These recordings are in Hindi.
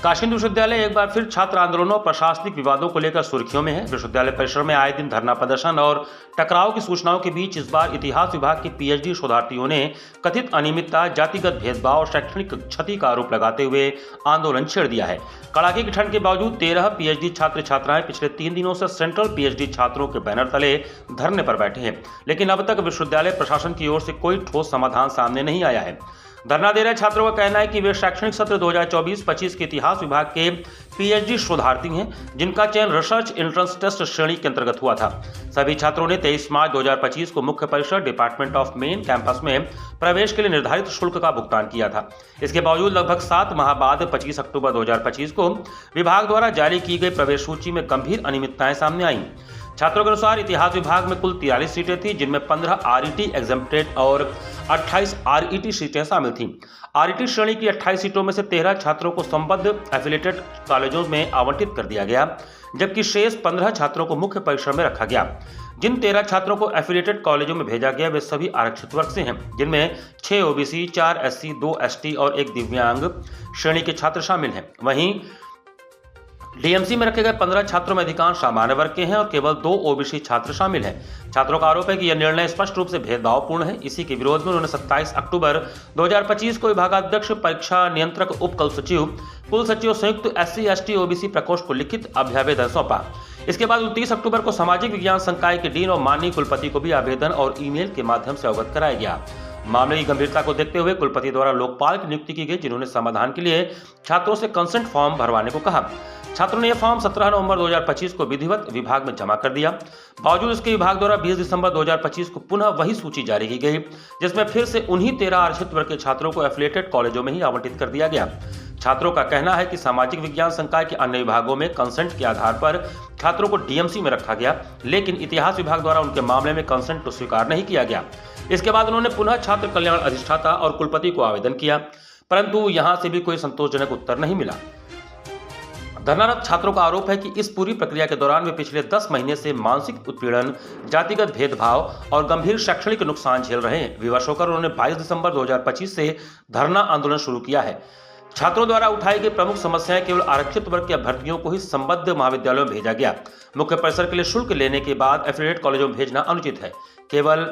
काशी विश्वविद्यालय एक बार फिर छात्र आंदोलनों और प्रशासनिक विवादों को लेकर सुर्खियों में है। विश्वविद्यालय परिसर में आए दिन धरना प्रदर्शन और टकराव की सूचनाओं के बीच इस बार इतिहास विभाग के पीएचडी शोधार्थियों ने कथित अनियमितता, जातिगत भेदभाव और शैक्षणिक क्षति का आरोप लगाते हुए आंदोलन छेड़ दिया है। कड़ाके की ठंड के बावजूद 13 पीएचडी छात्र छात्राएं पिछले 3 दिनों से सेंट्रल पीएचडी छात्रों के बैनर तले धरने पर बैठे हैं, लेकिन अब तक विश्वविद्यालय प्रशासन की ओर से कोई ठोस समाधान सामने नहीं आया है। धरना दे रहे छात्रों का कहना है कि वे शैक्षणिक सत्र 2024-25 के इतिहास विभाग के पीएचडी शोधार्थी हैं, जिनका चयन रिसर्च एंट्रेंस टेस्ट श्रेणी के अंतर्गत हुआ था। सभी छात्रों ने 23 मार्च 2025 को मुख्य परिसर डिपार्टमेंट ऑफ मेन कैंपस में प्रवेश के लिए निर्धारित शुल्क का भुगतान किया था। इसके बावजूद लगभग 7 माह बाद 25 अक्टूबर 2025 को विभाग द्वारा जारी की गई प्रवेश सूची में गंभीर अनियमितताएं सामने आईं। छात्रों के अनुसार इतिहास विभाग में कुल 43 सीटें थी, जिनमें 15 आरईटी एग्जेम्प्टेड और 28 आरईटी सीटें शामिल थीं। आरईटी श्रेणी की 28 सीटों में से 13 छात्रों को संबद्ध एफिलिएटेड कॉलेजों में आवंटित कर दिया गया, जबकि शेष 15 छात्रों को मुख्य परिसर में रखा गया। जिन 13 छात्रों को एफिलिएटेड कॉलेजों में भेजा गया वे सभी आरक्षित वर्ग से हैं, जिनमें 6 ओबीसी, 4 एससी, 2 एसटी और 1 दिव्यांग श्रेणी के छात्र शामिल हैं। वहीं डीएमसी में रखे गए 15 छात्रों में अधिकांश सामान्य वर्ग के हैं और केवल 2 ओबीसी छात्र शामिल हैं। छात्रों का आरोप है कि यह निर्णय स्पष्ट रूप से भेदभावपूर्ण है। इसी के विरोध में उन्होंने 27 अक्टूबर 2025 को विभागाध्यक्ष, परीक्षा नियंत्रक, उप कुल सचिव संयुक्त एससी एसटी ओबीसी प्रकोष्ठ को लिखित अभ्यावेदन सौंपा। इसके बाद 29 अक्टूबर को सामाजिक विज्ञान संकाय के डीन और माननीय कुलपति को भी आवेदन और ईमेल के माध्यम से अवगत कराया गया। मामले की गंभीरता को देखते हुए कुलपति द्वारा लोकपाल की नियुक्ति की गई, जिन्होंने समाधान के लिए छात्रों से कंसेंट फॉर्म भरवाने को कहा। छात्रों ने यह फॉर्म 17 नवंबर 2025 को विधिवत विभाग में जमा कर दिया। बावजूद इसके विभाग द्वारा 20 दिसंबर 2025 को पुनः वही सूची जारी की गई, जिसमें फिर से उन्हीं 13 आरक्षित वर्ग के छात्रों को एफिलिएटेड कॉलेजों में ही आवंटित कर दिया गया। छात्रों का कहना है कि सामाजिक विज्ञान संकाय के अन्य विभागों में कंसेंट के आधार पर छात्रों को डीएमसी में रखा गया, लेकिन इतिहास विभाग द्वारा उनके मामले में कंसेंट को स्वीकार नहीं किया गया। इसके बाद उन्होंने पुनः छात्र कल्याण अधिष्ठाता और कुलपति को आवेदन किया, परंतु यहां से भी कोई संतोषजनक उत्तर नहीं मिला। धरनारत छात्रों का आरोप है कि इस पूरी प्रक्रिया के दौरान वे पिछले 10 महीने से मानसिक उत्पीड़न, जातिगत भेदभाव और गंभीर शैक्षणिक नुकसान झेल रहे हैं। विवश होकर उन्होंने 22 दिसंबर 2025 से धरना आंदोलन शुरू किया है। छात्रों द्वारा उठाई गई प्रमुख समस्याएं केवल आरक्षित वर्ग के अभ्यर्थियों को ही संबद्ध महाविद्यालयों में भेजा गया। मुख्य परिसर के लिए शुल्क लेने के बाद एफिलिएटेड कॉलेजों में भेजना अनुचित है। केवल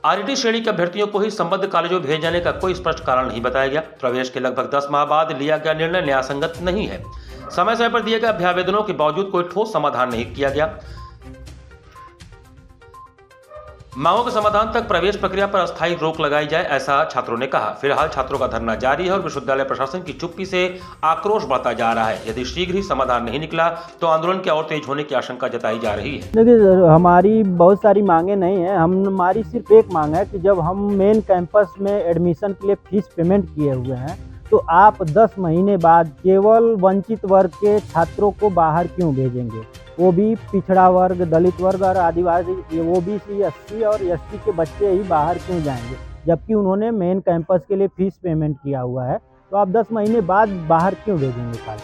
आरईटी श्रेणी के अभ्यर्थियों को ही संबद्ध कॉलेजों में भेजे जाने का कोई स्पष्ट कारण नहीं बताया गया। प्रवेश के लगभग 10 माह बाद लिया गया निर्णय न्यायसंगत नहीं है। समय समय पर दिए गए अभ्यावेदनों के बावजूद कोई ठोस समाधान नहीं किया गया। मांगों के समाधान तक प्रवेश प्रक्रिया पर अस्थायी रोक लगाई जाए, ऐसा छात्रों ने कहा। फिलहाल छात्रों का धरना जारी है और विश्वविद्यालय प्रशासन की चुप्पी से आक्रोश बढ़ता जा रहा है। यदि शीघ्र ही समाधान नहीं निकला तो आंदोलन की और तेज होने की आशंका जताई जा रही है। देखिए, हमारी बहुत सारी मांगे नहीं है। हमारी सिर्फ एक मांग है कि जब हम मेन कैंपस में एडमिशन के लिए फीस पेमेंट किए हुए हैं, तो आप 10 महीने बाद केवल वंचित वर्ग के छात्रों को बाहर क्यों भेजेंगे? वो भी पिछड़ा वर्ग, दलित वर्ग और आदिवासी, ओबीसी, एससी और एसटी के बच्चे ही बाहर क्यों जाएंगे, जबकि उन्होंने मेन कैंपस के लिए फीस पेमेंट किया हुआ है। तो आप 10 महीने बाद बाहर क्यों भेजेंगे?